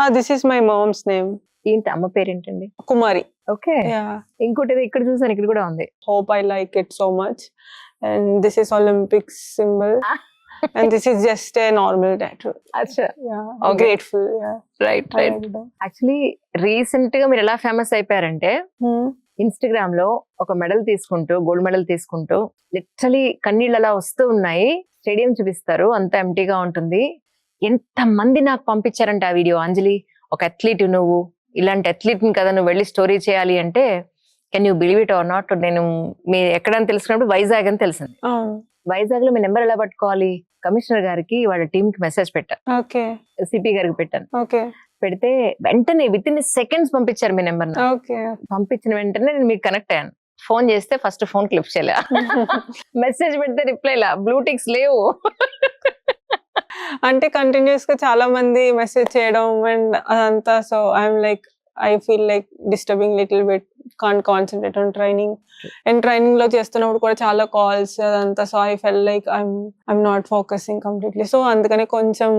This is my mom's name. ఏంటి అమ్మ పేరేంటండి? Kumari. ఓకే. Yeah. ఇంకోటి ఏదో ఇక్కడ చూసాను, ఇక్కడ కూడా ఉంది. Hope I like it so much. And this is Olympics symbol. And this is just a normal tattoo. అచ్చా. Yeah. Okay. Grateful. Yeah. Right I right. like that. Actually recent గా మీరు ఎలా ఫేమస్ అయిపోయారంటే, Hmm. ఇన్స్టాగ్రామ్ లో ఒక medal తీసుకుంటూ, gold medal తీసుకుంటూ literally కన్నీళ్ళు అలా వస్తూ ఉన్నాయి. స్టేడియం చూపిస్తారు, అంత ఎంటీగా ఉంటుంది. ఎంత మంది నాకు పంపించారంటే ఆ వీడియో, అంజలి ఒక అథ్లీట్ నువ్వు, ఇలాంటి అథ్లీట్ కదా నువ్వు వెళ్ళి స్టోరీ చేయాలి అంటే, can you believe it or not, నేను మీ ఎక్కడని తెలుసుకున్నప్పుడు వైజాగ్ అని తెలిసింది. Oh. వైజాగ్ లో మీ నెంబర్ ఎలా పట్టుకోవాలి, కమిషనర్ గారికి వాళ్ళ టీమ్ కి మెసేజ్ పెట్టాను, Okay. సిపి గారికి పెట్టాను. Okay. పెడితే వెంటనే విత్ ఇన్ సెకండ్స్ పంపించారు మీ నెంబర్. Okay. పంపించిన వెంటనే నేను మీకు కనెక్ట్ అయ్యాను. ఫోన్ చేస్తే ఫస్ట్ ఫోన్ క్లిప్ చేయలే, మెసేజ్ పెడితే రిప్లై లా, బ్లూటిక్స్ లేవు. అంటే కంటిన్యూస్ గా చాలా మంది మెసేజ్ చేయడం అండ్ అదంతా, so I'm like I feel like disturbing little bit, can't concentrate on training. And training లో చేస్తున్నప్పుడు కూడా చాలా కాల్స్ అదంతా, so I felt like I'm not focusing completely, so అందుకనే కొంచెం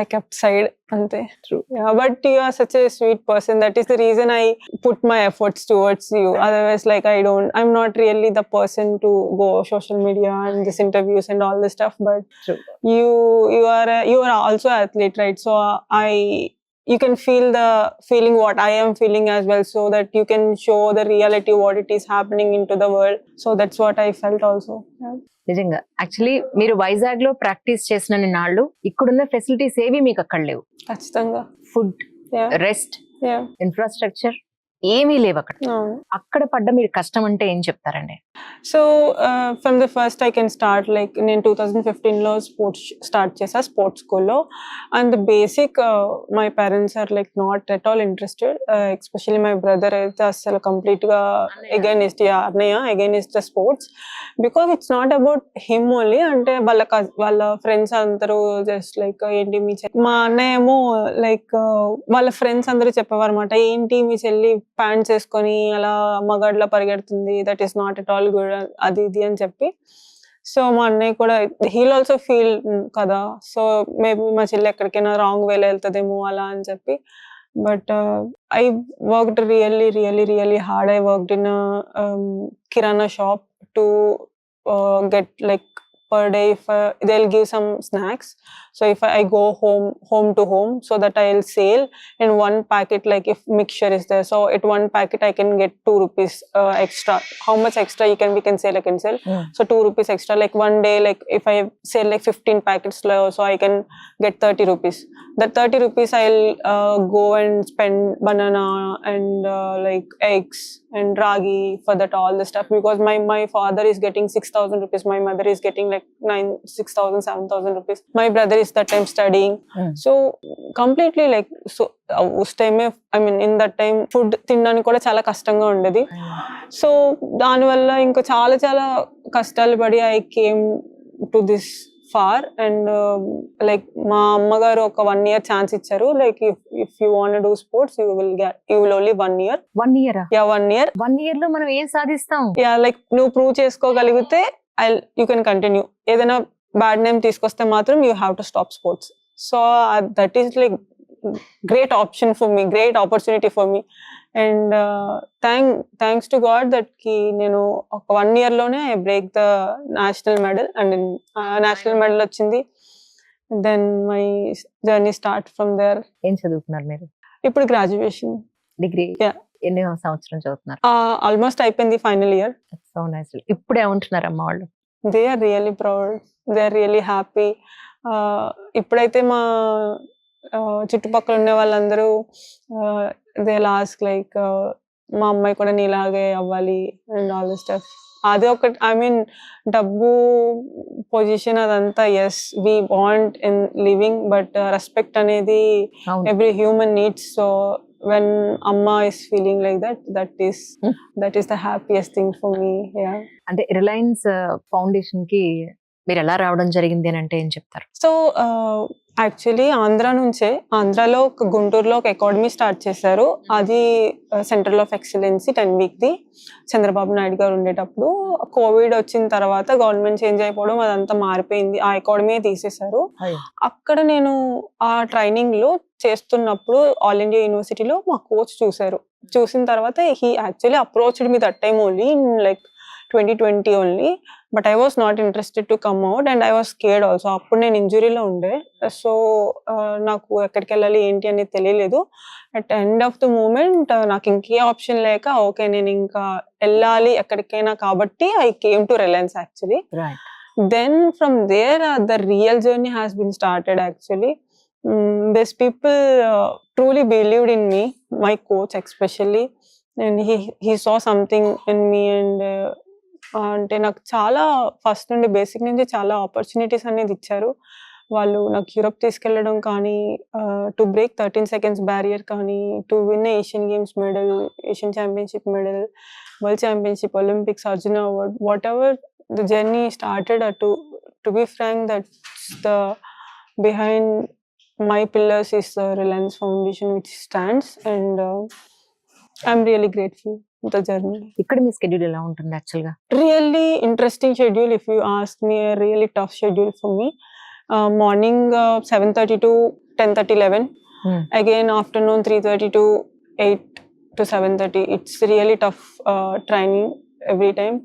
ఐ కెప్ట్ సైడ్ అంతే. True. But you are such a sweet person, that is the reason I put my efforts towards you. Otherwise like I'm not really the person to go social media and this interviews and all this stuff, but True. you are also an athlete, right? So you can feel the feeling what I am feeling as well, so that you can show the reality what it is happening into the world. So that's what I felt also. Yeah. నిజంగా actually మీరు వైజాగ్ లో practice చేసిన నాళ్ళు ఇక్కడున్న facilities ఏవి మీకు అక్కడ లేవు. ఖచ్చితంగా. Food, Yeah. Rest, Yeah. Infrastructure ఏమీ లేవు అక్కడ. No. అక్కడ పడ్డ మీరు కష్టం అంటే ఏం చెప్తారండి? So from the first I can start, like నేను 2015 లో స్పోర్ట్స్ స్టార్ట్ చేసా, స్పోర్ట్స్ స్కూల్లో. And the basic my parents are like not at all interested, especially my brother అయితే అసలు కంప్లీట్ గా అగైనిస్ట్, అన్నయ్య against the sports, because it's not about him only. అంటే వాళ్ళ ఫ్రెండ్స్ అందరూ జస్ట్ లైక్ ఏంటి మీ మా అన్నయ్య ఏమో లైక్ వాళ్ళ ఫ్రెండ్స్ అందరూ చెప్పేవారు అనమాట, ఏంటి మీ చెల్లి ప్యాంట్స్ వేసుకొని అలా మగాడ్లా పరిగెడుతుంది, that is not at all good, అది ఇది అని చెప్పి. సో మా అన్నయ్య కూడా హీల్ ఆల్సో ఫీల్ కదా, సో మేబీ మా చెల్లి ఎక్కడికైనా రాంగ్ వేలో వెళ్తుందేమో అలా అని చెప్పి. But I worked really really really hard. I worked in kirana shop to get like per day, if they'll give some snacks, so if I go home to home, so that I'll sell in one packet, like if mixture is there, so at one packet I can get 2 rupees extra. How much extra we can sell, I can sell. So 2 rupees extra, like one day, like if I sell like 15 packets, so I can get 30 rupees. That 30 rupees I'll go and spend banana and like eggs and ragi for that all the stuff, because my father is getting 6,000 rupees, my mother is getting like 6,000 7,000 rupees, my brother is that time studying. So completely like, so us time I mean in that time food తినడానికి కూడా చాలా కష్టంగా ఉండేది. So దానివల్ల ఇంకా చాలా చాలా కష్టాలు పడి I came to this far. And like మా అమ్మగారు ఒక 1 year ఛాన్స్ ఇచ్చారు, like if you want do sports you will only 1 year. 1 year? Yeah 1 year. 1 year లో మనం ఏం సాధిస్తాం? యా లైక్ నువ్వు ప్రూవ్ చేసుకోగలిగితే యూ కెన్ కంటిన్యూ. ఏదైనా బ్యాడ్ నేమ్ తీసుకొస్తే మాత్రం you have to stop sports. So that is like great option for me, great opportunity for me. And thanks to God that నేను ఒక 1 year లోనే I break the national medal, and national medal వచ్చింది. Then my journey start from there. ఏం చదువుతున్నారు మీరు ఇప్పుడు graduation degree? Yeah. ఎన్ని సంవత్సరం చదువుతున్నారు? ఆల్మోస్ట్ అయిపోయింది, ఫైనల్ ఇయర్. So nice. ఇప్పుడు ఏమంటున్నారు అమ్మ వాళ్ళు? They are really proud, they are really happy. ఇప్పుడైతే మా చుట్టుపక్కల ఉండే వాళ్ళందరూ దే లాస్ట్ లైక్ మా అమ్మాయి కూడా నీలాగే అవ్వాలి అండ్ ఆల్ ది స్టఫ్. అది ఒకటి, ఐ మీన్ డబ్బు పొజిషన్ అదంతా as we want in living, but respect అనేది every human needs. So when amma is feeling like that is the happiest thing for me. Yeah. అంటే Reliance foundation కి మీరు ఎలా రావడం జరిగింది అని అంటే ఏం చెప్తారు? సో యాక్చువల్లీ ఆంధ్ర నుంచే, ఆంధ్రాలో ఒక గుంటూరులో ఒక అకాడమీ స్టార్ట్ చేశారు. అది సెంట్రల్ ఆఫ్ ఎక్సలెన్సీ 10 వీక్ది చంద్రబాబు నాయుడు గారు ఉండేటప్పుడు. కోవిడ్ వచ్చిన తర్వాత గవర్నమెంట్ చేంజ్ అయిపోవడం అదంతా మారిపోయింది. ఆ అకాడమీ తీసేశారు. అక్కడ నేను ఆ ట్రైనింగ్ లో చేస్తున్నప్పుడు ఆల్ ఇండియా యూనివర్సిటీలో మా కోచ్ చూశారు. చూసిన తర్వాత he actually approached me that time only in like 2020 only. But I was not interested to come out and I was scared also. అప్పుడు నేను ఇంజురీలో ఉండే. సో నాకు ఎక్కడికి వెళ్ళాలి ఏంటి అనేది తెలియలేదు. At end of the moment నాకు ఇంకే ఆప్షన్ లేక ఓకే నేను ఇంకా వెళ్ళాలి ఎక్కడికైనా కాబట్టి I came to Reliance actually. Then from there the real journey has been started actually. These people truly believed in me, my coach especially, and he saw something in me and అంటే నాకు చాలా first నుండి basic నుంచి చాలా opportunities అనేది ఇచ్చారు వాళ్ళు. నాకు యూరప్ తీసుకెళ్ళడం కానీ, టు బ్రేక్ 13 seconds బ్యారియర్ కానీ, to win Asian Games medal, Asian championship medal, world championship, Olympics, Arjuna award, whatever the journey started. To be frank that's the behind my pillars is the Reliance Foundation which stands and I'm really grateful for the journey. ఇక్కడ మీ schedule ఎలా ఉంటుంది actual గా? Really interesting schedule if you ask me, a really tough schedule for me. Morning 7:30 to 10:30, 11. Again afternoon 3:30 to 8 to 7:30. It's really tough training every time.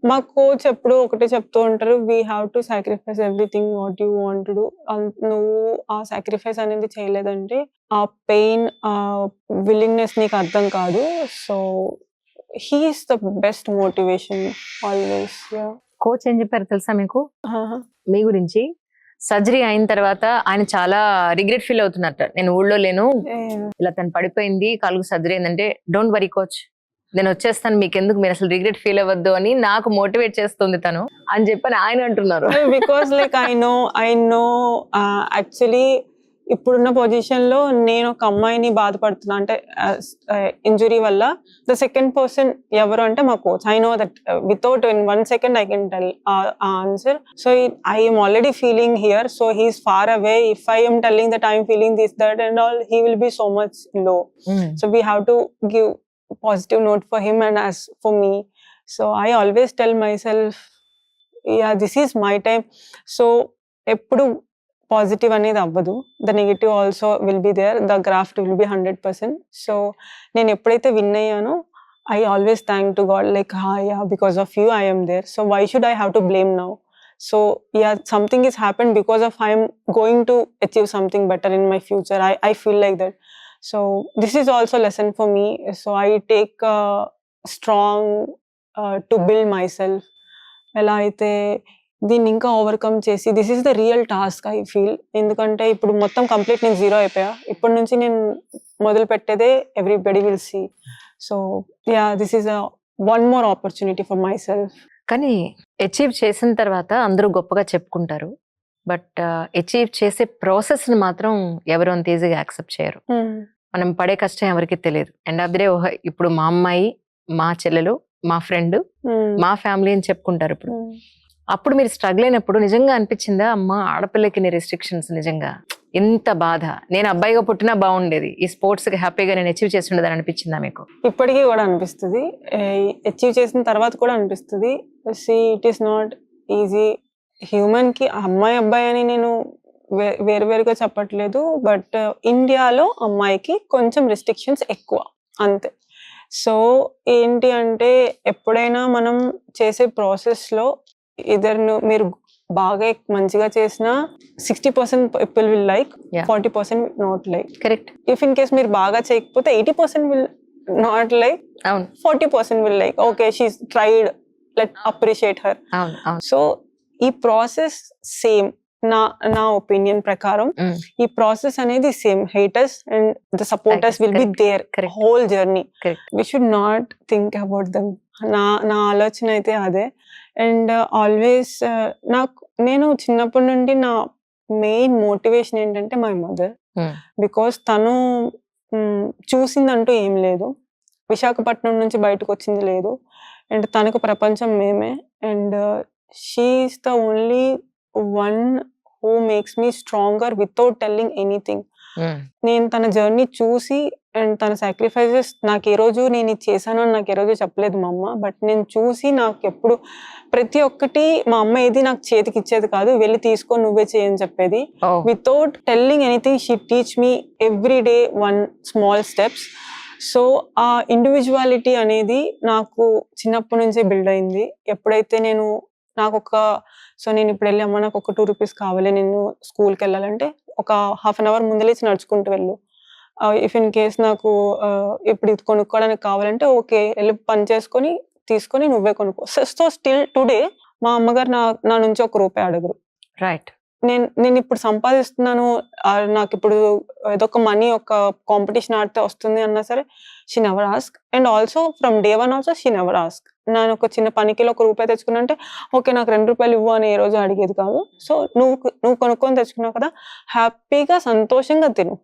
మా coach ఎప్పుడు ఒకటే చెప్తూ ఉంటారు, we have to sacrifice everything what you want to do. నువ్వు ఆ sacrifice అనేది చేయలేదంటే ఆ పెయిన్, ఆ విల్లింగ్నెస్ నీకు అర్థం కాదు. So he is the best motivation always. Coach ఏం చెప్పారు తెలుసా మీకు మీ గురించి? సర్జరీ అయిన తర్వాత ఆయన చాలా రిగ్రెట్ ఫీల్ అవుతున్నట్ట. నేను ఊళ్ళో లేను, ఇలా తను పడిపోయింది, కాలుకు సర్జరీ అయిందంటే డోంట్ వరీ కోచ్, నేను వచ్చేస్తాను, మీకు ఎందుకు, మీరు అసలు రిగ్రెట్ ఫీల్ అవ్వద్దు అని నాకు మోటివేట్ చేస్తుంది తను అని చెప్పని ఆయన అంటున్నారు. Because like I know actually ఇప్పుడున్న పొజిషన్ లో నేను ఒక అమ్మాయిని బాధపడుతున్నా అంటే ఇంజురీ వల్ల. ద సెకండ్ పర్సన్ ఎవరు అంటే మా coach. I know that without in 1 second I can tell answer. So I am already feeling here, so he is far away. If I am telling that I am feeling this that and all, he will be so much low. So we have to give positive note for him and as for me. So I always tell myself, yeah, this is my time. So eppudu positive anedi avvadu, the negative also will be there, the graft will be 100%. so nenu eppudaithe win ayyano, I always thank to God, like yeah, because of you I am there, so why should I have to blame now? So yeah, something has happened because of I am going to achieve something better in my future. I feel like that. So this is also lesson for me. So I take strong to build myself. ఎలా అయితే దీన్ని ఇంకా overcome చేసి, this is the real task I feel. ఎందుకంటే ఇప్పుడు మొత్తం complete నేను zero అయిపోయా. ఇప్పటి నుంచి నేను మొదలు పెట్టేదే everybody will see. So yeah, this is one more opportunity for myself. కానీ అచీవ్ చేసిన తర్వాత అందరూ గొప్పగా చెప్పుకుంటారు, బట్ అచీవ్ చేసే ప్రాసెస్ ని మాత్రం ఎవరు అంత ఈజీగా యాక్సెప్ట్ చేయరు. మనం పడే కష్టం ఎవరికి తెలియదు. ఎండ్ ఆఫ్ ది డే ఇప్పుడు మా అమ్మాయి, మా చెల్లెలు, మా ఫ్రెండ్, మా ఫ్యామిలీ అని చెప్పుకుంటారు. ఇప్పుడు అప్పుడు మీరు స్ట్రగుల్ అయినప్పుడు నిజంగా అనిపించిందా, అమ్మ ఆడపిల్లకి రెస్ట్రిక్షన్స్ నిజంగా ఎంత బాధ, నేను అబ్బాయిగా పుట్టినా బాగుండేది, ఈ స్పోర్ట్స్ కి హ్యాపీగా నేను అచీవ్ చేస్తుండదని అనిపించిందా మీకు? ఇప్పటికీ కూడా అనిపిస్తుంది, అచీవ్ చేసిన తర్వాత కూడా అనిపిస్తుంది. See, it is not easy. Human కి అమ్మాయి అబ్బాయి అని నేను వేరువేరుగా చెప్పట్లేదు, బట్ ఇండియాలో అమ్మాయికి కొంచెం రెస్ట్రిక్షన్స్ ఎక్కువ అంతే. సో ఏంటి అంటే ఎప్పుడైనా మనం చేసే ప్రాసెస్లో మీరు బాగా మంచిగా చేసిన 60% people will like, 40% not like. Correct. If in case మీరు బాగా చేయకపోతే 80% will not like, 40% will like, okay she's tried, let appreciate her. So ఈ ప్రాసెస్ సేమ్. నా ఒపీనియన్ ప్రకారం ఈ ప్రాసెస్ అనేది same. Haters and the supporters will be there whole journey. We should not think about them. నా ఆలోచన అయితే అదే. And always నేను చిన్నప్పటి నుండి నా మెయిన్ మోటివేషన్ ఏంటంటే మై మదర్. బికాస్ తను చూసిందంటూ ఏం లేదు, విశాఖపట్నం నుంచి బయటకు వచ్చింది లేదు, అండ్ తనకు ప్రపంచం మేమే. And she is the only one who makes me stronger without telling anything. నేను తన జర్నీ చూసి అండ్ తన సాక్రిఫైజెస్ నాకు ఏ రోజు నేను ఇది చేశాను అని నాకు ఏ రోజు చెప్పలేదు మా అమ్మ. బట్ నేను చూసి నాకు ఎప్పుడు ప్రతి ఒక్కటి మా అమ్మ ఏది నాకు చేతికి ఇచ్చేది కాదు, వెళ్ళి తీసుకొని నువ్వే చేయని చెప్పేది. Without telling anything she teach me every day one small steps. So ఆ ఇండివిజువాలిటీ అనేది నాకు చిన్నప్పటి నుంచే బిల్డ్ అయింది. ఎప్పుడైతే నేను ఇప్పుడు వెళ్ళి అమ్మ నాకు ఒక 2 రూపీస్ కావాలి, నేను స్కూల్కి వెళ్ళాలంటే ఒక హాఫ్ అన్ అవర్ ముందు లేచి నడుచుకుంటూ వెళ్ళు. ఇఫ్ ఇన్ కేస్ నాకు ఇప్పుడు ఇది కొనుక్కోవడానికి కావాలంటే ఓకే వెళ్ళి పని చేసుకొని తీసుకొని నువ్వే కొనుక్కో. సో స్టిల్ టుడే మా అమ్మగారు నా నుంచి ₹1 అడగరు. రైట్. నేను ఇప్పుడు సంపాదిస్తున్నాను, నాకు ఇప్పుడు ఏదో ఒక మనీ ఒక కాంపిటీషన్ ఆడితే వస్తుంది అన్నా సరే she never ask. And also from day 1 also she never ask. నేను ఒక చిన్న పనికి ₹1 తెచ్చుకున్నా అంటే ఓకే నాకు ₹2 ఇవ్వు అని ఏ రోజు అడిగేది కాదు. సో నువ్వు కొనుక్కొని తెచ్చుకున్నావు కదా, హ్యాపీగా సంతోషంగా తిను.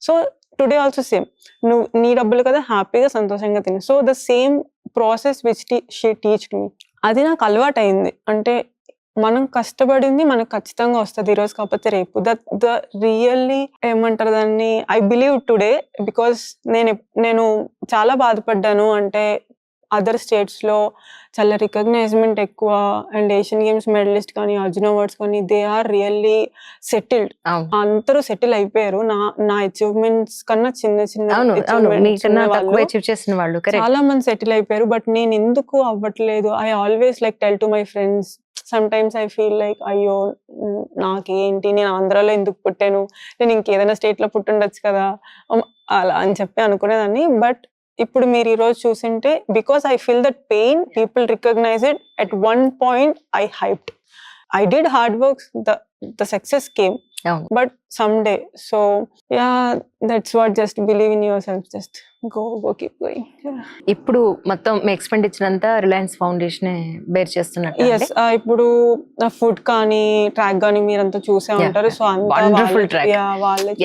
సో టుడే ఆల్సో సేమ్, నువ్వు నీ డబ్బులు కదా, హ్యాపీగా సంతోషంగా తిను. So the same process which she teached me, అది నాకు అలవాటు అయింది. అంటే మనం కష్టపడింది మనకు ఖచ్చితంగా వస్తుంది, ఈరోజు కాకపోతే రేపు. ద రియల్లీ ఏమంటారు దాన్ని, ఐ బిలీవ్ టుడే బికాస్ నేను చాలా బాధపడ్డాను. అంటే అదర్ స్టేట్స్ లో చాలా రికగ్నైజ్మెంట్ ఎక్కువ, అండ్ ఏషియన్ గేమ్స్ మెడలిస్ట్ కానీ అర్జున్ అవార్డ్స్ కానీ దే ఆర్ రియల్లీ సెటిల్డ్. అందరూ సెటిల్ అయిపోయారు. నా అచీవ్మెంట్స్ కన్నా చాలా మంది సెటిల్ అయిపోయారు. బట్ నేను ఎందుకు అవ్వట్లేదు? I always like tell to my friends, sometimes I feel like అయ్యో నాకేంటి, నేను ఆంధ్రాలో ఎందుకు పుట్టాను, నేను ఇంకేదైనా స్టేట్ లో పుట్టుండొచ్చు కదా అలా అని చెప్పి అనుకునేదాన్ని. బట్ ఇప్పుడు మీరు ఈరోజు చూసింటే because I feel that pain, people recognize it. At one point I hyped, I did hard work, the success came, but some day. So ya, that's what, just believe in yourself, just go keep going. ఇప్పుడు మొత్తం మీ expenditure అంతా Reliance Foundation bear చేస్తున్నట్టు. Yes, ఇప్పుడు food కానీ track కానీ మీరంతా చూసే ఉంటారు. సో వండర్ఫుల్ ట్రాక్,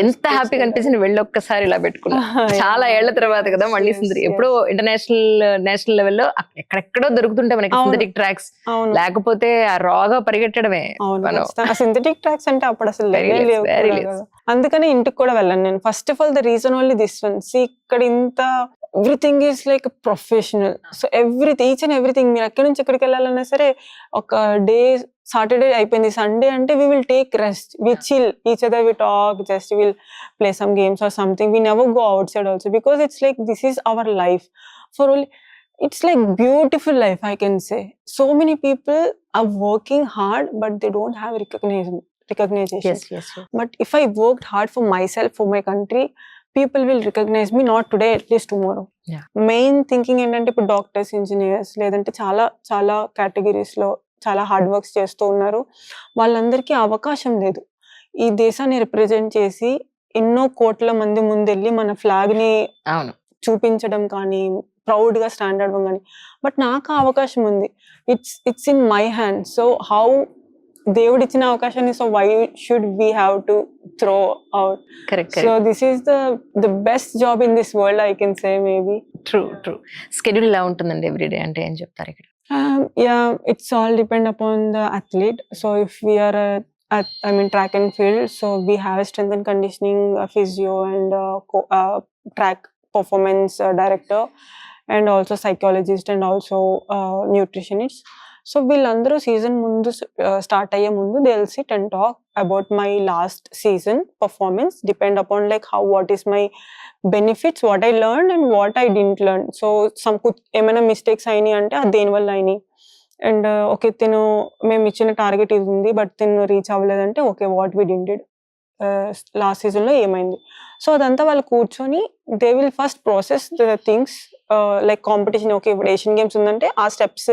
ఎంత హ్యాపీగా అనిపించింది వెళ్ళి ఒక్కసారి ఇలా పెట్టుకున్నా. చాలా ఏళ్ల తర్వాత కదా మళ్ళీ సుందరి. ఎప్పుడో నేషనల్ లెవెల్లో ఎక్కడెక్కడో దొరుకుతుంటే మనకి సింథటిక్ ట్రాక్స్, లేకపోతే ఆ రాగా పరిగెట్టడమే. సింథటిక్ ట్రాక్స్ అంటే అప్పుడు అసలు అందుకని ఇంటికి కూడా వెళ్ళాను నేను. First of all the reason only this one. ఇక్కడ ఇంత everything is like professional. So each and everything, మీరు ఎక్కడి నుంచి ఎక్కడికి వెళ్ళాలన్నా సరే, ఒక డే సాటర్డే అయిపోయింది, సండే అంటే we will take rest, we chill each other, we talk, just we'll play some games or something. We never go outside also because it's like this is our life for only. It's like beautiful life, I can say. So many people are working hard but they don't have recognition. Yes. But if I worked hard for myself, for my country, people will recognize me, not today, at least tomorrow. Main thinking ఏంటంటే ఇప్పుడు doctors, engineers లేదంటే చాలా categories లో చాలా hard works చేస్తూ ఉన్నారు. వాళ్ళందరికీ అవకాశం లేదు. ఈ దేశాన్ని రిప్రజెంట్ చేసి ఎన్నో కోట్ల మంది ముందెళ్ళి మన ఫ్లాగ్ ని చూపించడం కానీ, ప్రౌడ్ గా స్టాండ్ అవ్వడం కానీ. బట్ నాకు ఆ అవకాశం ఉంది. It's in my hand. So how దేవుడు ఇచ్చిన అవకాశాన్ని, so why should we have to throw out? So this is the best job in this world, I can say maybe. True. Schedule ఎలా ఉంటుందండి ఎవ్రీడే అంటే ఏం చెప్తారు ఇక్కడ? Yeah, it's all depend upon the athlete. So if we are track and field, so we have strength and conditioning physio and track performance director, and also psychologist, and also nutritionist. So వీళ్ళందరూ season ముందు start అయ్యే ముందు they will SIT and talk about my last season performance, depend upon like how what is my benefits, what I learn and what I didn't learn. So ఏమైనా mistakes అయినాయి అంటే అది దేనివల్ల అయినాయి, అండ్ ఓకే మేము ఇచ్చిన టార్గెట్ ఇది ఉంది బట్ రీచ్ అవ్వలేదంటే okay what we didn't last సీజన్లో ఏమైంది. సో అదంతా వాళ్ళు కూర్చొని they will first process the things like competition. Okay ఇప్పుడు ఏషియన్ గేమ్స్ ఉందంటే ఆ స్టెప్స్,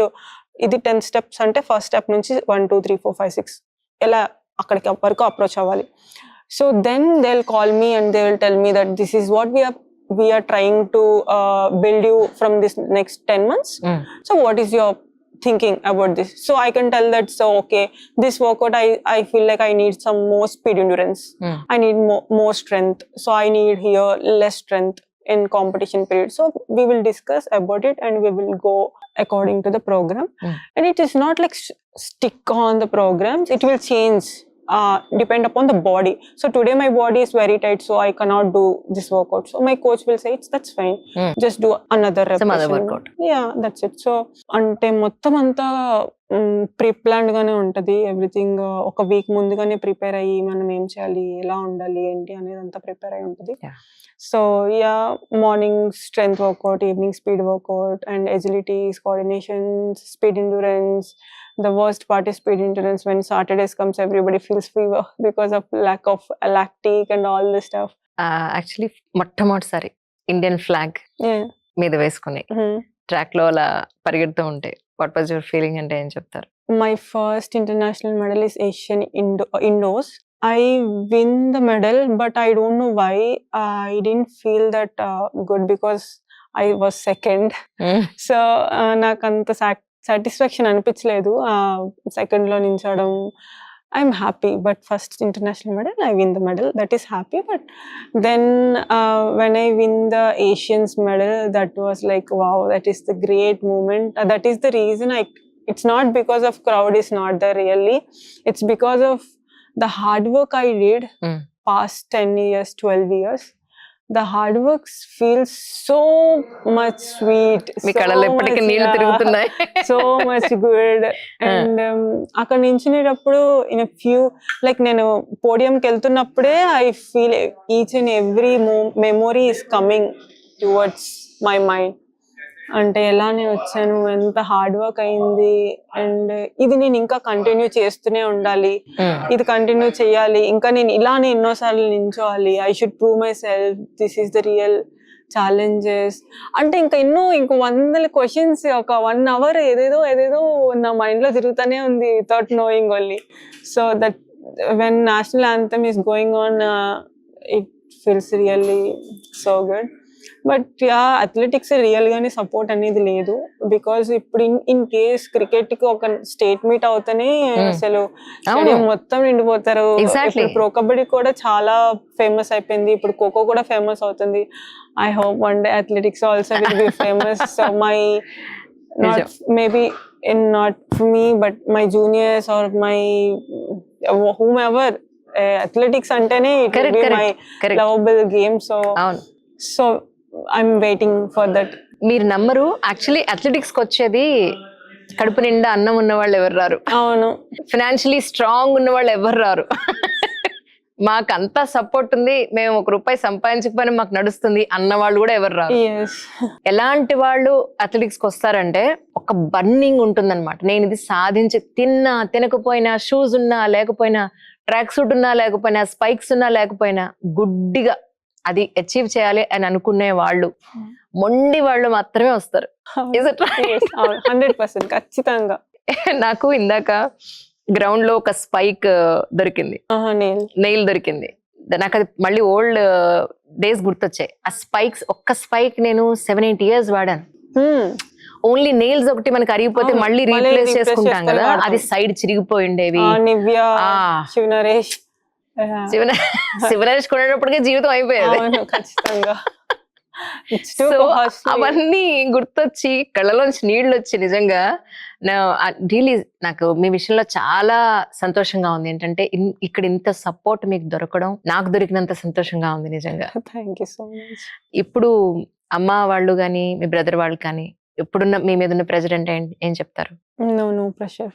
ఇది 10 steps అంటే ఫస్ట్ స్టెప్ నుంచి 1 2 3 4 5 6 ఎలా అక్కడికి వరకు అప్రోచ్ అవ్వాలి. So then they will call me and they will tell me that this is what we are trying to build you from this next 10 months. So what is your thinking about this? So I can tell that, so okay, this workout I feel like I need some more speed endurance, I need more strength, so I need here less strength. in competition period. So we will discuss about it and we will go according to the program. And it is not like stick on the programs, it will change depend upon the body. So today my body is very tight, so I cannot do this workout, so my coach will say that's fine, just do another repetition. Some other workout. Yeah, that's it. So ante మొత్తం అంతా pre planned గానే ఉంటది, everything ఒక week ముందుగానే prepare అయ్యి మనం ఏం చేయాలి, ఎలా ఉండాలి ఏంటి అనేది అంతా ప్రిపేర్ అయి ఉంటది. So ya, morning strength workout, evening speed workout and agilities, coordinations, speed endurance. The worst part is speed endurance. When Saturdays comes, everybody feels fever because of lack of lactic and all this stuff. Actually మొట్టమొదటిసారి Indian flag మీద వేసుకుని track లో అలా పరిగెడుతూ ఉంటే what was your feeling అంటే ఏం చెప్తారు? My first international medal is Asian indoors. I win the medal, but I don't know why. I didn't feel that good because I was second. So నాకు అంత satisfaction అనిపించలేదు second లో నించడం. I'm happy, but first international medal, I win the medal. That is happy. But then when I win the Asians medal, that was like, wow, that is the great moment. That is the reason it's not because of crowd is not there really. It's because of the hard work I did past 10 years, 12 years. The hard work feels so much sweet, so much good. And అక్కడ నించునేటప్పుడు in a few, like నేను పోడియంకి వెళ్తున్నప్పుడే I feel each and every memory is coming towards my mind. అంటే ఎలా నేను వచ్చాను, ఎంత hard work అయింది, and ఇది నేను ఇంకా కంటిన్యూ చేస్తూనే ఉండాలి, ఇది కంటిన్యూ చేయాలి, ఇంకా నేను ఇలానే ఎన్నోసార్లు నించోవాలి, I should prove myself, this is the real challenges. అంటే ఇంకో 100 క్వశ్చన్స్ ఒక 1 hour ఏదేదో నా మైండ్ లో తిరుగుతూనే ఉంది without knowing only. So that when national anthem is going on, it feels really so good. But yeah, athletics real గానే support అనేది లేదు, బికాస్ ఇప్పుడు ఇన్ కేస్ క్రికెట్ కి ఒక స్టేట్ మీట్ అవుతానే అసలు స్టేడియం మొత్తం నిండిపోతారు. ప్రో కబడ్డీ కూడా చాలా ఫేమస్ అయిపోయింది, ఇప్పుడు ఖోఖో కూడా ఫేమస్ అవుతుంది. I hope one day athletics also will be famous. So my not maybe not for me, but my juniors or my whomever, athletics antene it will be my lovable game. So I'm waiting for that. మీరు నమ్మరు, actually athletics కి వచ్చేది కడుపు నిండా అన్నం ఉన్న వాళ్ళు ఎవరు రారు. అవును, ఫైనాన్షియలీ స్ట్రాంగ్ ఉన్న వాళ్ళు ఎవరు రారు. మాకంతా సపోర్ట్ ఉంది, మేము 1 రూపాయి సంపాదించకపోయినా మాకు నడుస్తుంది అన్న వాళ్ళు కూడా ఎవరు రారు. ఎలాంటి వాళ్ళు అథ్లెటిక్స్ కి వస్తారంటే ఒక బర్నింగ్ ఉంటుందన్నమాట. నేను ఇది సాధించి తిన్నా తినకపోయినా, షూస్ ఉన్నా లేకపోయినా, ట్రాక్ సూట్ ఉన్నా లేకపోయినా, స్పైక్స్ ఉన్నా లేకపోయినా, గుడ్డిగా అది అచీవ్ చేయాలి అని అనుకునే వాళ్ళు, మొండి వాళ్ళు మాత్రమే వస్తారు. 100% ఖచ్చితంగా. నాకు ఇందాక గ్రౌండ్ లో ఒక స్పైక్ దొరికింది, నెయిల్ దొరికింది. నాకు అది మళ్ళీ ఓల్డ్ డేస్ గుర్తొచ్చాయి. ఆ స్పైక్స్, ఒక్క స్పైక్ నేను 7-8 years వాడాను. ఓన్లీ నెయిల్స్ ఒకటి మనకి అరిగిపోతే మళ్ళీ రీప్లేస్ చేసుకుంటాం కదా, అది సైడ్ చిరిగిపోయిండేవి. శివరాజ్ కొనేటప్పటికే జీవితం అయిపోయేది. సో అవన్నీ గుర్తొచ్చి కళ్ళలోంచి నీళ్ళు వచ్చి నిజంగా రియలీ నాకు మీ విషయంలో చాలా సంతోషంగా ఉంది. ఏంటంటే ఇక్కడ ఇంత సపోర్ట్ మీకు దొరకడం నాకు దొరికినంత సంతోషంగా ఉంది నిజంగా. Thank you so much. ఇప్పుడు అమ్మ వాళ్ళు కానీ మీ బ్రదర్ వాళ్ళు కానీ ఎప్పుడున్న మీ మీద ఉన్న ప్రెజర్ అంటే ఏం చెప్తారు? No pressure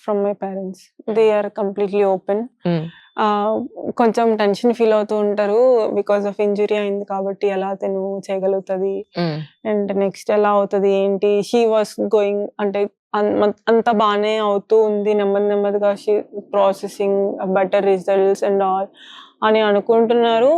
from my parents. They are completely open. కొంచెం టెన్షన్ ఫీల్ అవుతూ ఉంటారు, బికాస్ ఆఫ్ ఇంజురీ అయింది కాబట్టి ఎలా తను చేయగలుగుతుంది అండ్ నెక్స్ట్ ఎలా అవుతుంది ఏంటి. షీ వాస్ గోయింగ్ అంటే అంత బాగానే అవుతూ ఉంది, నెమ్మదిగా she processing better results and all అని అనుకుంటున్నారు.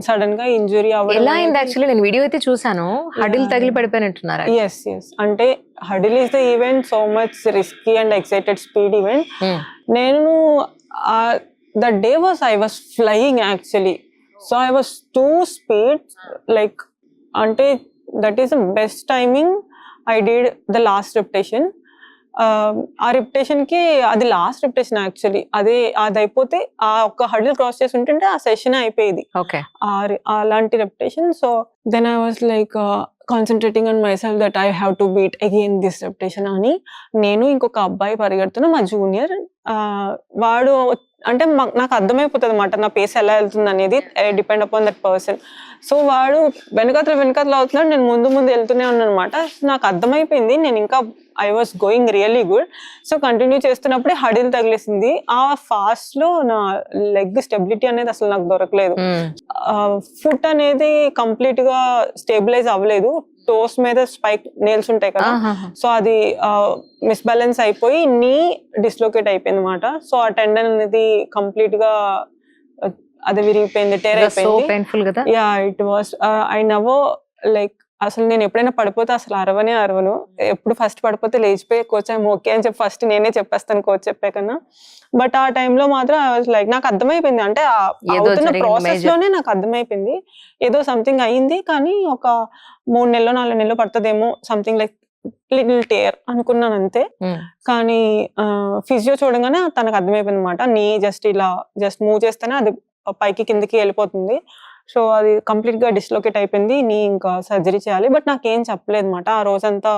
సడన్ గా ఇంజురీ అవ్వడం. యాక్చువల్లీ నేను వీడియో అయితే చూసాను, హడిల్ తగిలి పడిపోయినట్టున్నారు. ఎస్ అంటే huddle is the event, so much risky and excited speed event. నేను that day I was flying actually, so I was too speed, like ante that is the best timing I did the last repetition. ఆ reputation కి అది last reputation actually. అది అయిపోతే ఆ ఒక్క hurdle cross చేసి ఉంటుంటే ఆ సెషన్ అయిపోయేది. ఓకే. అలాంటి reputation. So then I was like concentrating on myself that I have to beat again this reputation అని. నేను ఇంకొక అబ్బాయి పరిగెడుతున్నా, మా జూనియర్. వాడు అంటే నాకు అర్థమైపోతుంది అనమాట నా పేస్ ఎలా వెళ్తుంది అనేది, depend upon that person. So వాడు వెనకాతలు అవుతున్నాడు, నేను ముందు వెళ్తూనే ఉన్నాను అనమాట. నాకు అర్థమైపోయింది, నేను ఇంకా I was going really good. So continue చేస్తున్నప్పుడే హడిల్ తగిలేసింది. ఆ ఫాస్ట్ లో నా లెగ్ స్టెబిలిటీ అనేది అసలు నాకు దొరకలేదు. ఫుట్ అనేది కంప్లీట్ గా స్టేబిలైజ్ అవ్వలేదు. టోస్ మీద స్పైక్ నేల్స్ ఉంటాయి కదా, సో అది మిస్బ్యాలెన్స్ అయిపోయి నీ డిస్లోకేట్ అయిపోయింది అనమాట. సో ఆ టెండన్ అనేది కంప్లీట్ గా అది విరిగిపోయింది, టేర్ అయిపోయింది. Yeah, it was. I never like అసలు నేను ఎప్పుడైనా పడిపోతే అసలు అరవను. ఎప్పుడు ఫస్ట్ పడిపోతే లేచిపోయి కోచ్ ఐమ్ ఓకే అని చెప్పి ఫస్ట్ నేనే చెప్పేస్తాను కోచ్ చెప్పే కన్నా. బట్ ఆ టైంలో మాత్రం ఐ వాజ్ లైక్ నాకు అర్థమైపోయింది, అంటే అవుతున్న ప్రాసెస్ లోనే నాకు అర్థమైపోయింది ఏదో సంథింగ్ అయింది, కానీ ఒక 3 నెలలో 4 నెలలో పడుతుందేమో, సంథింగ్ లైక్ లిటిల్ టేర్ అనుకున్నాను అంతే. కానీ ఫిజియో చూడగానే తనకు అర్థమైపోయింది అనమాట. నీ జస్ట్ మూవ్ చేస్తేనే అది పైకి కిందకి వెళ్ళిపోతుంది. సో అది కంప్లీట్ గా డిస్లోకేట్ అయిపోయింది, నీ ఇంకా సర్జరీ చేయాలి. బట్ నాకేం చెప్పలేదు అనమాట. ఆ రోజంతా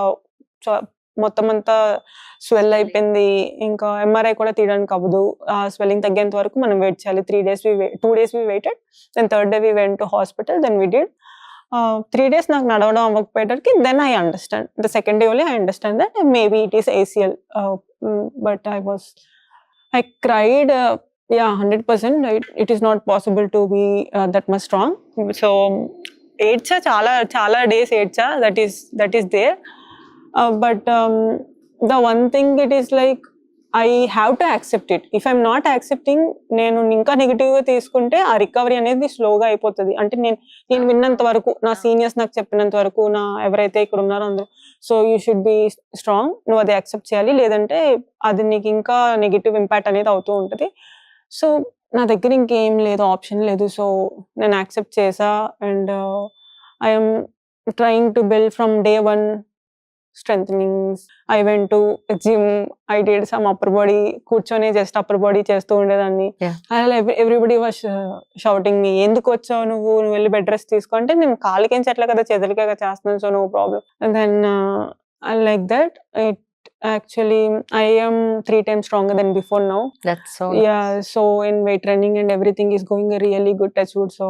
మొత్తం అంతా స్వెల్ అయిపోయింది, ఇంకా ఎంఆర్ఐ కూడా తీయడానికి అవ్వదు. ఆ స్వెల్లింగ్ తగ్గేంత వరకు మనం వెయిట్ చేయాలి. 2 days we waited, then 3rd day we went to hospital, then we did 3 days నాకు నడవడం అవ్వకపోయేటరికి. Then I understand, the second day only I understand that maybe it is ACL, but I cried. Yeah, 100%. It is not possible to be that much strong. So ఏడ్చా, చాలా days ఏడ్చా. that is there. But the one thing it is like I have to accept it. If I'm not accepting, నేను ఇంకా negative గా తీసుకుంటే ఆ recovery అనేది స్లోగా అయిపోతుంది. అంటే నేను విన్నంత వరకు, నా సీనియర్స్ నాకు చెప్పినంత వరకు, నా ఎవరైతే ఇక్కడ ఉన్నారో అందరూ, so you should be strong, నువ్వు అది యాక్సెప్ట్ చేయాలి, లేదంటే అది నీకు ఇంకా నెగిటివ్ ఇంపాక్ట్ అనేది అవుతూ ఉంటుంది. సో నా దగ్గర ఇంకేం లేదు, ఆప్షన్ లేదు. సో నేను యాక్సెప్ట్ చేసా. And I'm trying to build from day 1 strengthenings. I went to gym, I did some upper body, కూర్చొని జస్ట్ అప్పర్ బాడీ చేస్తూ ఉండేదాన్ని. ఎవ్రీబడి వాస్ షౌటింగ్ మీ, ఎందుకు వచ్చావు నువ్వు వెళ్ళి బెడ్ రెస్ట్ తీసుకో అంటే, నేను కాళ్ళకేం చెట్ల కదా చేతులకే కదా చేస్తున్నాను, so no problem. Then I like that it. Actually, I am 3 times stronger than before now. That's so yeah. So in weight training and everything is going really good, touch wood. So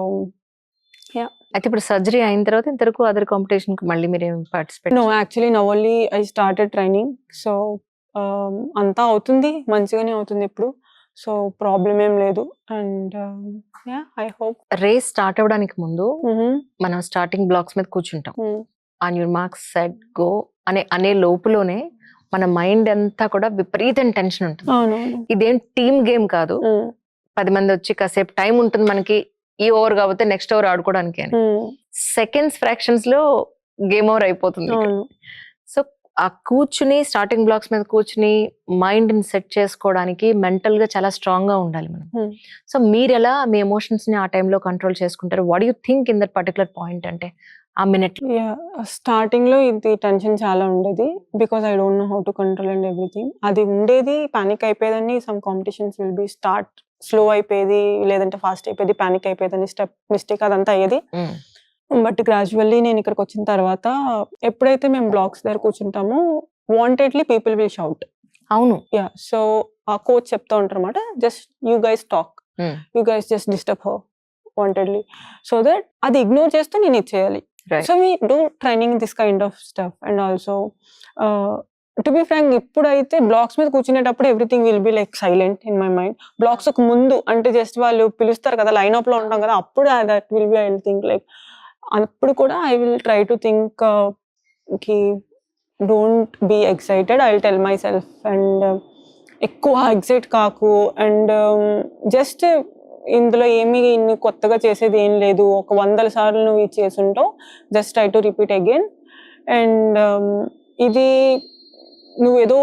yeah. అయితే ఇప్పుడు surgery అయిన తర్వాత ఇంతవరకు other competition కి మళ్ళీ మీరు participate? No, actually now only I started training. So అంతా అవుతుంది, మంచిగానే అవుతుంది ఇప్పుడు. సో ప్రాబ్లం ఏం లేదు. And yeah, I hope. Race start అవ్వడానికి ముందు మనం స్టార్టింగ్ బ్లాక్స్ మీద కూర్చుంటాం. On your marks set go అనే లోపులోనే మన మైండ్ అంతా కూడా విపరీతం టెన్షన్ ఉంటుంది. ఇదేం టీమ్ గేమ్ కాదు, 10 మంది వచ్చి కాసేపు టైం ఉంటుంది మనకి, ఈ ఓవర్ కాకపోతే నెక్స్ట్ ఓవర్ ఆడుకోవడానికి అని. సెకండ్స్ ఫ్రాక్షన్స్ లో గేమ్ ఓవర్ అయిపోతుంది. సో ఆ కూర్చుని స్టార్టింగ్ బ్లాక్స్ మీద కూర్చుని మైండ్ ని సెట్ చేసుకోవడానికి మెంటల్ గా చాలా స్ట్రాంగ్ గా ఉండాలి మనం. సో మీరు ఎలా మీ ఎమోషన్స్ ని ఆ టైంలో కంట్రోల్ చేసుకుంటారు? What you think in that particular point? అంటే ఆ మినిట్ స్టార్టింగ్ లో ఇది టెన్షన్ చాలా ఉండేది, because I don't know how to control and everything. అది ఉండేది, పానిక్ అయిపోయేదని. Some competitions will be start slow అయిపోయేది, లేదంటే ఫాస్ట్ అయిపోయేది, పానిక్ అయిపోయేదని, స్టెప్ మిస్టేక్ అదంతా అయ్యేది. బట్ గ్రాడ్యువల్లీ నేను ఇక్కడికి వచ్చిన తర్వాత ఎప్పుడైతే మేము బ్లాక్స్ దగ్గర కూర్చుంటామో వాంటెడ్లీ పీపుల్ విల్ షౌట్. అవును. యా, సో ఆ కోచ్ చెప్తా ఉంటారు అన్నమాట, just you guys talk, you guys just disturb her wantedly, so that అది ఇగ్నోర్ చేస్తూ నేను ఇది చేయాలి. So we do training this kind of stuff. And also to be frank, ఇప్పుడైతే బ్లాక్స్ మీద కూర్చునేటప్పుడు everything will be like silent in my mind. Blocks ఒక ముందు అంటే జస్ట్ వాళ్ళు పిలుస్తారు కదా, లైన్ అప్ లో ఉంటాం కదా, అప్పుడు that will be I will think like, అప్పుడు కూడా I will try to think కి don't be excited, I will tell myself. And ఎక్కువ ఎక్సైట్ కాకు, అండ్ జస్ట్ ఇందులో ఏమి ఇన్ని కొత్తగా చేసేది ఏం లేదు, ఒక 100 సార్లు నువ్వు ఇది చేసుంటావు, just try to repeat again. And ఇది నువ్వేదో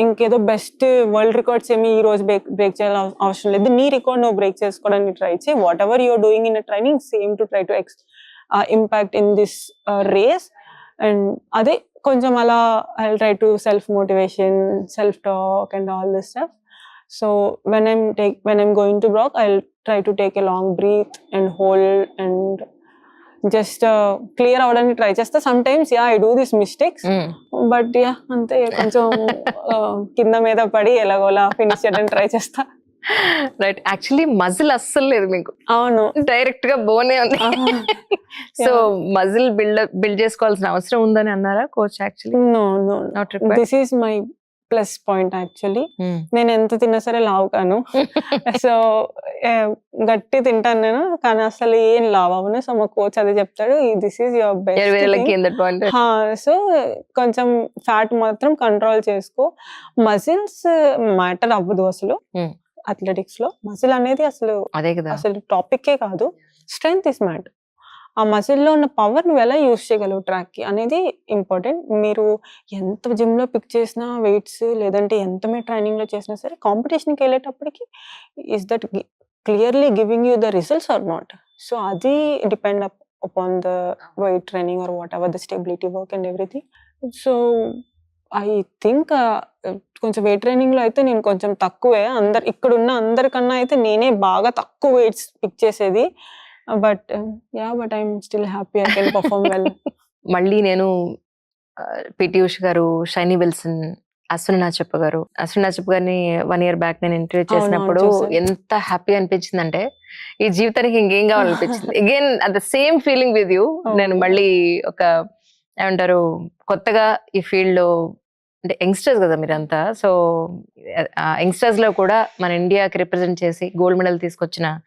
ఇంకేదో బెస్ట్ వరల్డ్ రికార్డ్స్ ఏమి ఈ రోజు బ్రేక్ చేయాలి అవసరం లేదు, నీ రికార్డ్ నువ్వు బ్రేక్ చేసుకోవడానికి ట్రై చేయి. Whatever you're doing in training, same to try to impact in this race. And అదే కొంచెం అలా I try to self motivation, self talk and all this stuff. So when I'm going to block, I'll try to take a long breath and hold and just clear అవడానికి try చేస్తా. sometimes I do these mistakes, but అంతే కొంచెం కింద మీద పడి ఎలాగోలా finish చేయడానికి try చేస్తా. రైట్. యాక్చువల్లీ మజిల్ అస్సలు లేదు మీకు, అవును, డైరెక్ట్ గా బోనే ఉంది. సో మజిల్ బిల్డ్ చేసుకోవాల్సిన అవసరం ఉందని అన్నారా coach? Actually no not required. this is my plus point actually. నేను ఎంత తిన్నా సరే లావు కాను. సో గట్టి తింటాను నేను, కానీ అసలు ఏం లావు అవును. సో మా కోచ్ అదే చెప్తాడు, this is your best. So కొంచెం ఫ్యాట్ మాత్రం కంట్రోల్ చేసుకో. మజిల్స్ మ్యాటర్ అవ్వదు అసలు అథ్లెటిక్స్ లో. మజిల్ అనేది అసలు అదే కదా, అసలు టాపికే కాదు. Strength is matter. ఆ మజిల్లో ఉన్న పవర్ నువ్వు ఎలా యూస్ చేయగలవు ట్రాక్ కి అనేది ఇంపార్టెంట్. మీరు ఎంత జిమ్ లో పిక్ చేసినా వెయిట్స్, లేదంటే ఎంత మీరు ట్రైనింగ్ లో చేసినా సరే, కాంపిటీషన్కి వెళ్ళేటప్పటికి is that clearly giving you the results or not. So అది depend upon the weight training or whatever the stability work and everything. So I think కొంచెం వెయిట్ ట్రైనింగ్ లో అయితే నేను కొంచెం తక్కువే. ఇక్కడున్న అందరికన్నా అయితే నేనే బాగా తక్కువ వెయిట్స్ పిక్ చేసేది. But I'm still happy, I can perform well. మళ్ళీ నేను పిటి ఉష గారు, షైనీ విల్సన్, అశ్విని నాచప్ప గారిని 1 year బ్యాక్ నేను ఇంటర్వ్యూ చేసినప్పుడు ఎంత హ్యాపీ అనిపించింది అంటే, ఈ జీవితానికి ఇంకేం కావాలనిపించింది. Again at the same feeling with you. నేను మళ్ళీ ఒక ఏమంటారు, కొత్తగా ఈ ఫీల్డ్ లో, అంటే యంగ్స్టర్స్ కదా మీరంతా, సో యంగ్స్టర్స్ లో కూడా మన ఇండియాకి రిప్రజెంట్ చేసి గోల్డ్ మెడల్ తీసుకొచ్చిన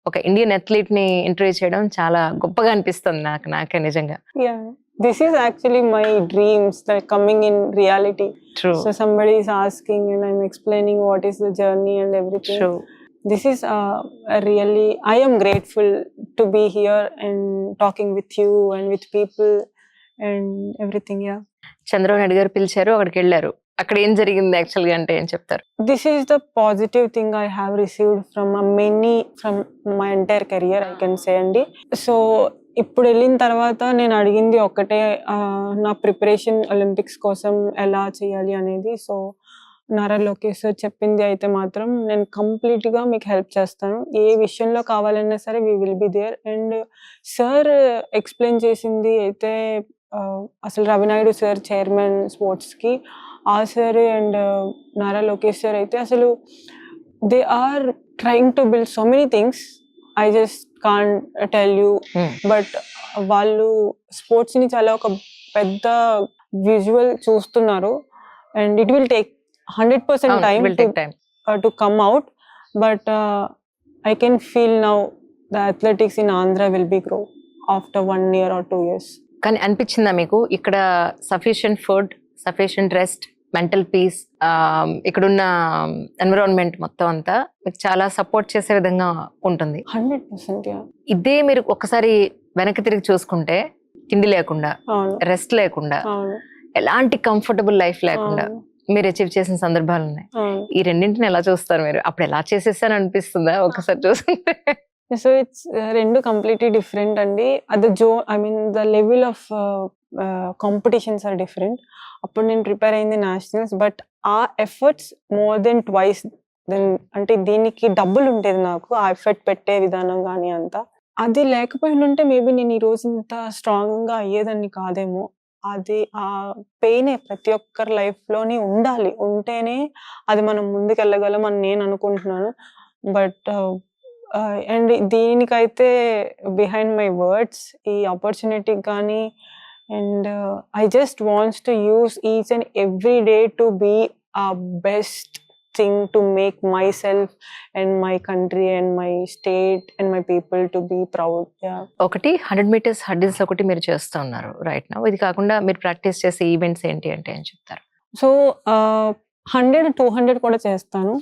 ఒక ఇండియన్ అథ్లీట్ ని ఇంటర్వ్యూ చేయడం చాలా గొప్పగా అనిపిస్తుంది నాకే నిజంగా. This is actually my dreams that coming in reality. True. So somebody is asking and I'm explaining what is the journey and everything. True. This is really, I am grateful to be here and talking with you and with people and everything. Chandrababu Naidu గారు పిలిచారు, అక్కడికి వెళ్ళారు. అక్కడ ఏం జరిగింది actual గా అంటే ఏం చెప్తారు? This is the positive thing I have received from my entire career, I can say అండి. సో ఇప్పుడు వెళ్ళిన తర్వాత నేను అడిగింది ఒక్కటే, నా ప్రిపరేషన్ ఒలింపిక్స్ కోసం ఎలా చేయాలి అనేది. సో నారా లోకేష్ సార్ చెప్పింది అయితే మాత్రం నేను కంప్లీట్గా మీకు హెల్ప్ చేస్తాను. ఏ విషయంలో కావాలన్నా సరే we will be there. And sir explain చేసింది అయితే, అసలు రవినాయుడు సార్ చైర్మన్ స్పోర్ట్స్కి, ఆ sir and Nara Lokesh sir అయితే అసలు they are trying to build so many things. I just can't tell you. But వాళ్ళు స్పోర్ట్స్ ని చాలా ఒక పెద్ద విజువల్ చూస్తున్నారు. And it will take 100% time to come out. But I can feel now the athletics in Andhra will be grow after 1 year or 2 years. కానీ అనిపించిందా మీకు ఇక్కడ sufficient food, sufficient rest, mental peace, ఇక్కడున్న environment మొత్తం అంతా మీకు చాలా support చేసే విధంగా ఉంటుంది? 100%. ఇదే మీరు ఒకసారి వెనక్కి తిరిగి చూసుకుంటే, తిండి లేకుండా, రెస్ట్ లేకుండా, ఎలాంటి కంఫర్టబుల్ లైఫ్ లేకుండా మీరు అచీవ్ చేసిన సందర్భాలు ఉన్నాయి. ఈ రెండింటిని ఎలా చూస్తారు మీరు? అప్పుడు ఎలా చేసేసాను అనిపిస్తుందా ఒకసారి చూసుకుంటే? సో ఇట్స్ రెండు కంప్లీట్లీ డిఫరెంట్ అండి. The level of competitions are different. అప్పుడు నేను ప్రిపేర్ అయింది నేషనల్స్, బట్ ఆ efforts more than twice then, అంటే దీనికి డబ్బులు ఉండేది నాకు, ఆ ఎఫర్ట్ పెట్టే విధానం కానీ అంతా. అది లేకపోయిందంటే మేబీ నేను ఈ రోజు ఇంత స్ట్రాంగ్గా అయ్యేదాన్ని కాదేమో. అది ఆ పెయిన్ ప్రతి ఒక్కరి లైఫ్లోని ఉండాలి, ఉంటేనే అది మనం ముందుకెళ్ళగలం అని నేను అనుకుంటున్నాను. బట్ అండ్ దీనికైతే బిహైండ్ మై వర్డ్స్ ఈ ఆపర్చునిటీ కానీ, and I just wants to use each and every day to be a best thing to make myself and my country and my state and my people to be proud. ఒకటి 100 meters hurdles ఒకటి మీరు చేస్తూ ఉన్నారు right now. ఇది కాకుండా మీరు practice చేసే events ఏంటి అంటే ఏం చెప్తారు? సో 100-200 కూడా చేస్తాను.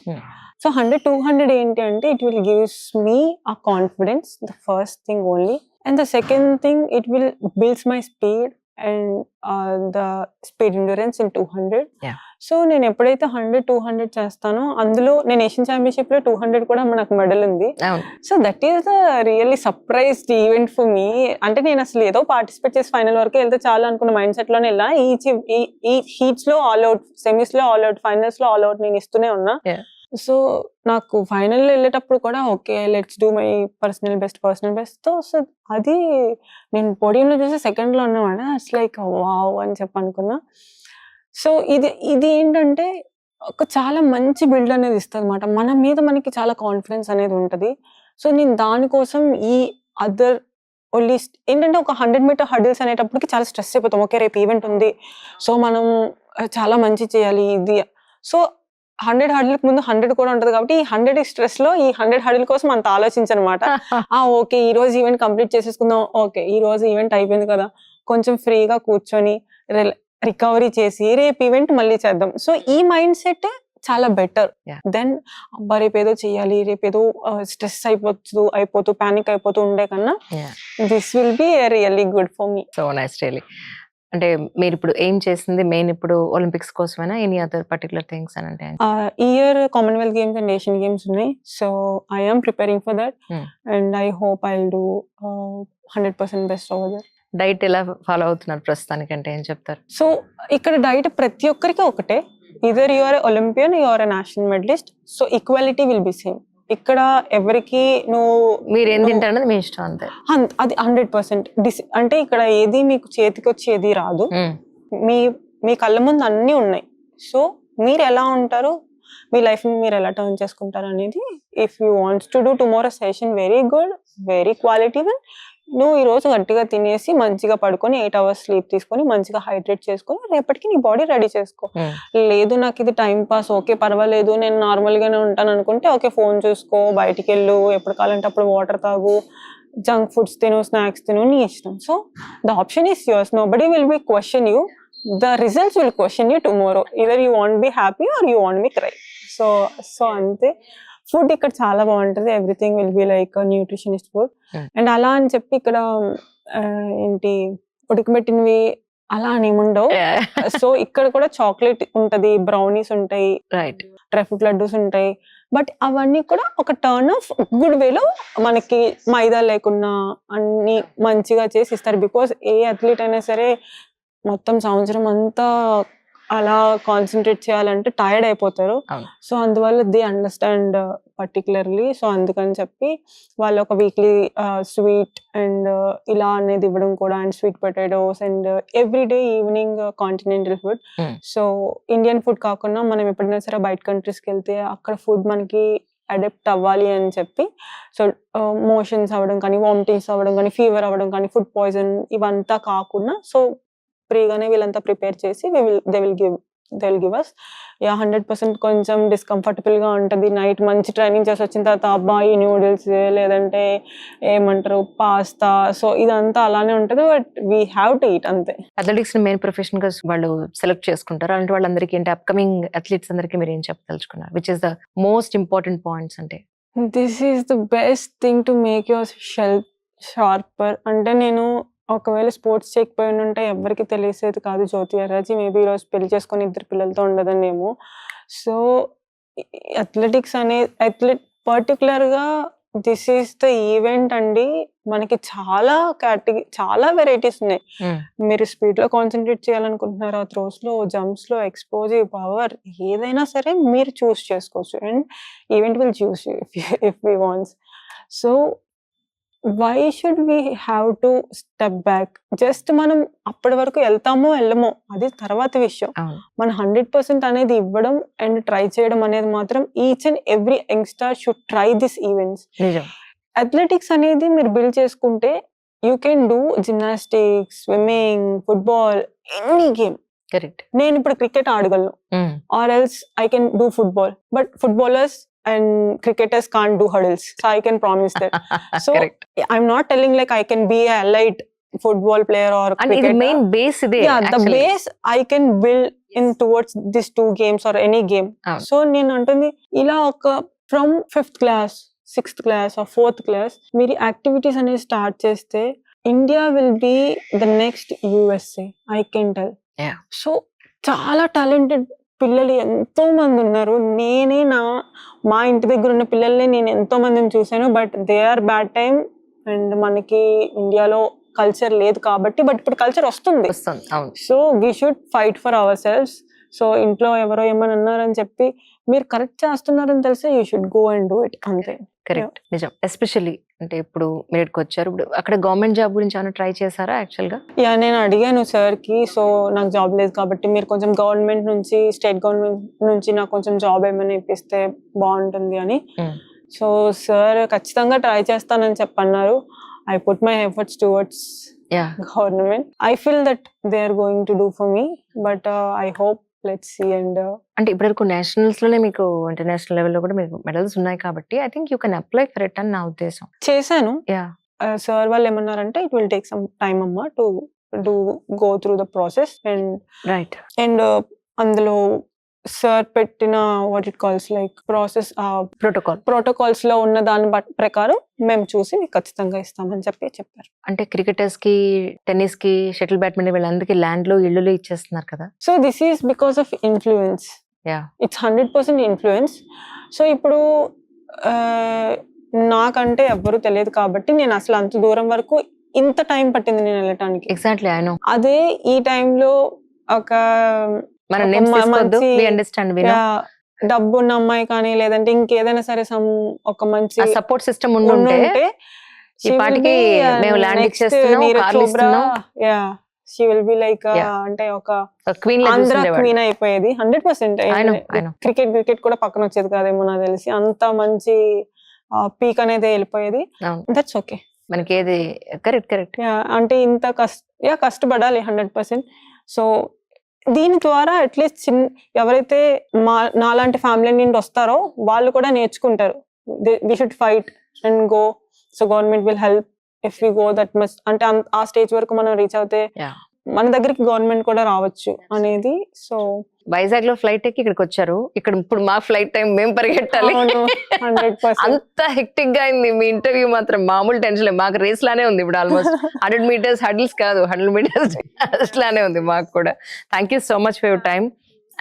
సో 100-200 ఏంటి అంటే ఇట్ విల్ గివ్స్ మీ ఆ confidence, the first thing only. And the second thing, it will builds my speed and the speed endurance in 200. So నేను ఎప్పుడైతే 100, 200 చేస్తానో అందులో నేను ఏషియన్ ఛాంపియన్షిప్ లో 200 కూడా నాకు మెడల్ ఉంది. అవును. So that is the really surprised event for me. అంటే నేను అసలు ఏదో పార్టిసిపేట్ చేసి ఫైనల్ వరకు వెళ్తే చాలా అనుకున్న మైండ్ సెట్ లోనే వెళ్ళా. ఈ హీట్స్ లో ఆల్ అవుట్, సెమీస్ లో ఆల్ అవుట్, ఫైనల్స్ లో ఆల్ అవుట్ నేను ఇస్తూనే ఉన్నా. సో నాకు ఫైనల్ వెళ్ళేటప్పుడు కూడా okay let's do my personal best తో, సో అది నేను పోడియంలో చూసి సెకండ్ లో ఉన్నమాట. ఇట్స్ లైక్ వావ్ అని చెప్పి అనుకున్నా. సో ఇది ఏంటంటే ఒక చాలా మంచి బిల్డ్ అనేది ఇస్తుంది అనమాట. మన మీద మనకి చాలా కాన్ఫిడెన్స్ అనేది ఉంటది. సో నేను దానికోసం ఈ అదర్ ఓన్లీ ఏంటంటే ఒక 100 మీటర్ హర్డిల్స్ అనేటప్పటికి చాలా స్ట్రెస్ అయిపోతాం. ఓకే రేపు ఈవెంట్ ఉంది, సో మనం చాలా మంచి చేయాలి ఇది. సో 100 హర్డిల్కి ముందు 100 కూడా ఉంటది కాబట్టి ఈ 100 స్ట్రెస్ లో ఈ 100 హర్డిల్ కోసం అంత ఆలోచించనమాట. ఓకే ఈ రోజు ఈవెంట్ కంప్లీట్ చేసేసుకుందాం, ఓకే ఈ రోజు ఈవెంట్ అయిపోయింది కదా, కొంచెం ఫ్రీగా కూర్చొని రికవరీ చేసి రేపు ఈవెంట్ మళ్ళీ చేద్దాం. సో ఈ మైండ్ సెట్ చాలా బెటర్ దెన్ రేపు ఏదో చెయ్యాలి, రేపు ఏదో స్ట్రెస్ అయిపోతూ పానిక్ అయిపోతూ ఉండే కన్నా this will be really good for me. So nice really. అంటే మీరు ఇప్పుడు ఏం చేసింది మెయిన్ ఇప్పుడు ఒలింపిక్స్ కోసమేనా, ఎనీ అదర్ పర్టికులర్ థింగ్స్ అని అంటే? Year Commonwealth games and Asian games ఉన్నాయి. So I am preparing for that and I hope I will do 100% best over that. Diet ఎలా ఫాలో అవుతున్నారు ప్రస్తుతానికంటే ఏం చెప్తారు? సో ఇక్కడ డైట్ ప్రతి ఒక్కరికి ఒకటే, either you are olympian you are national medalist, so equality will be same. ఇక్కడ ఎవరికి మీరు ఏం తింటారన్నది మీ ఇష్టం అంతే. అది 100% అంటే ఇక్కడ ఏది మీకు చేతికి వచ్చేది రాదు. మీ కళ్ళ ముందు అన్ని ఉన్నాయి. సో మీరు ఎలా ఉంటారు, మీ లైఫ్ ని మీరు ఎలా టర్న్ చేసుకుంటారు అనేది, if you wants to do tomorrow session very good, very quality one, నువ్వు ఈ రోజు గట్టిగా తినేసి మంచిగా పడుకొని 8 hours స్లీప్ తీసుకొని మంచిగా హైడ్రేట్ చేసుకొని రేపటికి నీ బాడీ రెడీ చేసుకో. లేదు నాకు ఇది టైం పాస్, ఓకే పర్వాలేదు నేను నార్మల్ గానే ఉంటాను అనుకుంటే ఓకే ఫోన్ చూసుకో, బయటికి వెళ్ళు, ఎప్పుడు కావాలంటే అప్పుడు వాటర్ తాగు, జంక్ ఫుడ్స్ తిను, స్నాక్స్ తిను, నీ ఇష్టం. So the option is yours, nobody will be question you, the results will question you tomorrow, either you want be happy or you want be cry. So అంతే. Food ఇక్కడ చాలా బాగుంటది, everything will be like nutritionist food. And అలా అని చెప్పి ఇక్కడ ఏంటి ఉడకబెట్టినవి అలా అని ఏముండవు. సో ఇక్కడ కూడా చాక్లెట్ ఉంటది, బ్రౌనీస్ ఉంటాయి, రైట్, డ్రై ఫ్రూట్ లడ్డూస్ ఉంటాయి. బట్ అవన్నీ కూడా ఒక టర్న్ ఆఫ్ గుడ్ వేలో మనకి మైదా లేకుండా అన్ని మంచిగా చేసి ఇస్తారు. బికాస్ ఏ అథ్లీట్ అయినా సరే మొత్తం సంవత్సరం అంతా అలా కాన్సన్ట్రేట్ చేయాలంటే టైర్డ్ అయిపోతారు. సో అందువల్ల దే అండర్స్టాండ్ పర్టికులర్లీ. సో అందుకని చెప్పి వాళ్ళు ఒక వీక్లీ స్వీట్ అండ్ ఇలా అనేది ఇవ్వడం కూడా, and sweet potatoes and everyday evening continental food. So Indian food కాకుండా మనం ఎప్పుడైనా సరే బయట కంట్రీస్కి వెళ్తే అక్కడ ఫుడ్ మనకి అడాప్ట్ అవ్వాలి అని చెప్పి, సో మోషన్స్ అవ్వడం కానీ, వామిటింగ్స్ అవ్వడం కానీ, ఫీవర్ అవ్వడం కానీ, ఫుడ్ పాయిజన్ ఇవంతా కాకుండా సో ఫ్రీగానే వీళ్ళంతా ప్రిపేర్ చేసి దే విల్ గివ్ us 100%. కొంచెం డిస్కంఫర్టబుల్ గా ఉంటది. నైట్ మంచి ట్రైనింగ్ చేసి వచ్చిన తర్వాత అబ్బాయి న్యూడిల్స్ లేదంటే ఏమంటారు పాస్తా, సో ఇదంతా అలానే ఉంటది. But we have to eat అంతే. అథ్లెటిక్స్ ని మెయిన్ ప్రొఫెషన్ గా వాళ్ళు సెలెక్ట్ చేసుకుంటారు. అలాంటి వాళ్ళందరికీ ఏంటి అప్కమింగ్ అథ్లీట్స్ అందరికీ మీరు ఏం చెప్పదలుచుకున్నారు? Which is the most important points అంటే? This is the best thing to make your shelf sharper. అంటే నేను ఒకవేళ స్పోర్ట్స్ చేయకపోయి ఉంటే ఎవరికి తెలిసేది కాదు జ్యోతి అరాజీ. మేబీ ఈరోజు పెళ్లి చేసుకొని 2 పిల్లలతో ఉండదనేమో. సో అథ్లెటిక్స్ పర్టికులర్గా దిస్ ఈస్ ద ఈవెంట్ అండి. మనకి చాలా వెరైటీస్ ఉన్నాయి. మీరు స్పీడ్ లో కాన్సన్ట్రేట్ చేయాలనుకుంటున్నారా, త్రోస్ లో, జంప్స్ లో, ఎక్స్ప్లోజివ్ పవర్ ఏదైనా సరే మీరు చూస్ చేసుకోవచ్చు. And event will choose if we wants. So why should we have to step back? Just మనం అప్పటి వరకు వెళ్తామో వెళ్ళమో అది తర్వాత విషయం. మన 100% అనేది ఇవ్వడం అండ్ ట్రై చేయడం అనేది మాత్రం each and every youngster should try this events. Athletics అనేది మీరు బిల్డ్ చేసుకుంటే you can do gymnastics, swimming, football, any game. Correct. నేను ఇప్పుడు క్రికెట్ ఆడగలను, or else I can do football. But footballers and cricketers can't do hurdles, so I can promise that. So correct. I'm not telling like I can be a elite football player or and cricketer. And main base ide actually. The base I can build in towards these 2 games or any game. So నేను అంటుంది ఇలా ఒక from 5th class, 6th class or 4th class మీరు activities అనేది start చేస్తే India will be the next USA, I can tell. Yeah. So చాలా talented పిల్లలు ఎంతో మంది ఉన్నారు. మా ఇంటి దగ్గర ఉన్న పిల్లల్ని నేను ఎంతో మందిని చూసాను. But they are bad time. And మనకి ఇండియాలో కల్చర్ లేదు కాబట్టి, బట్ ఇప్పుడు కల్చర్ వస్తుంది. అవును. So we should fight for hour selves. So ఇంట్లో ఎవరో ఏమని అన్నారని చెప్పి మీరు కరెక్ట్ చేస్తున్నారని తెలిస్తే you should go and do it, అంతే. కరెక్ట్, నిజం. ఎస్పెషల్లీ అంటే ఇప్పుడు మీరు ఇక్కడికి వచ్చారు, ఇప్పుడు అక్కడ గవర్నమెంట్ జాబ్ గురించి ఏమైనా ట్రై చేశారా యాక్చువల్ గా? నేను అడిగాను సార్ కి, సో నాకు జాబ్ లేదు కాబట్టి మీరు కొంచెం గవర్నమెంట్ నుంచి, స్టేట్ గవర్నమెంట్ నుంచి నాకు కొంచెం జాబ్ ఏమైనా ఇప్పిస్తే బాగుంటుంది అని. సో సార్ ఖచ్చితంగా ట్రై చేస్తానని చెప్పన్నారు. I put my efforts towards government. I feel that they are going to do for me, but I hope, let's see. And అంటే ఇప్పటివరకు నేషనల్స్ లోనే మీకు ఇంటర్నేషనల్ లెవెల్లో కూడా మీకు మెడల్స్ ఉన్నాయి కాబట్టి I think you can apply for it అని నా ఉద్దేశం. చేశాను. సార్ వాళ్ళు ఏమన్నారంటే it will take some time అమ్మా to go through the process. And right. And అందులో సార్ పెట్టిన what it calls like process protocols లో ఉన్న దాని ప్రకారం మేము చూసి మీకు ఖచ్చితంగా ఇస్తామని చెప్పారు. అంటే క్రికెటర్స్ కి, టెన్నిస్ కి, షటిల్ బ్యాడ్మింటన్ వీళ్ళందరికీ ల్యాండ్ లో ఇళ్ళు ఇచ్చేస్తున్నారు కదా. So this is because of influence. It's 100% influence. So ఇప్పుడు నాకంటే ఎవ్వరూ తెలియదు కాబట్టి నేను అసలు అంత దూరం వరకు ఇంత టైం పట్టింది నేను వెళ్ళటానికి. Exactly, I know. అదే ఈ టైంలో ఒక డబ్బు ఉన్న అమ్మాయి కానీ, లేదంటే ఇంకేదైనా సరే ఒక మంచి సపోర్ట్ సిస్టమ్ ఉంటే she will be like అంటే ఒక ఆంధ్ర క్వీన్ అయిపోయేది 100%. క్రికెట్ కూడా పక్కన వచ్చేది కాదేమో నాకు తెలిసి, అంత మంచి పీక్ అనేది వెళ్ళిపోయేది. దట్స్ ఓకే, మనకి ఏది కరెక్ట్. అంటే ఇంత కష్టపడాలి 100%. సో దీని ద్వారా అట్లీస్ట్ ఎవరైతే నాలాంటి ఫ్యామిలీ నుండి వస్తారో వాళ్ళు కూడా నేర్చుకుంటారు. We should fight and go. So government will help if we go that much. అంటే ఆ స్టేజ్ వరకు మనం రీచ్ అవుతే మన దగ్గరికి గవర్నమెంట్ కూడా రావచ్చు అనేది. సో వైజాగ్ లో ఫ్లైట్ ఎక్కి ఇక్కడికి వచ్చారు. ఇక్కడ ఇప్పుడు మా ఫ్లైట్ టైం మేము పరిగెట్టాలి. అంత హెక్టిక్ గా అయింది. మీ ఇంటర్వ్యూ మాత్రం మామూలు టెన్షన్ లేదు. మాకు రేస్ లానే ఉంది ఇప్పుడు. ఆల్మోస్ట్ 100 meters హడిల్స్ కాదు, 100 meters లానే ఉంది మాకు కూడా. Thank you so much for your time.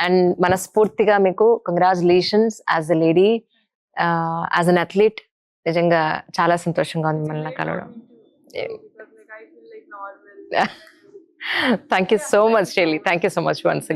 And మనస్ఫూర్తిగా మీకు congratulations as a lady, as an athlete. నిజంగా చాలా సంతోషంగా ఉంది మిమ్మల్ని కలవడం. Thank you so much Shaili. Thank you so much once again.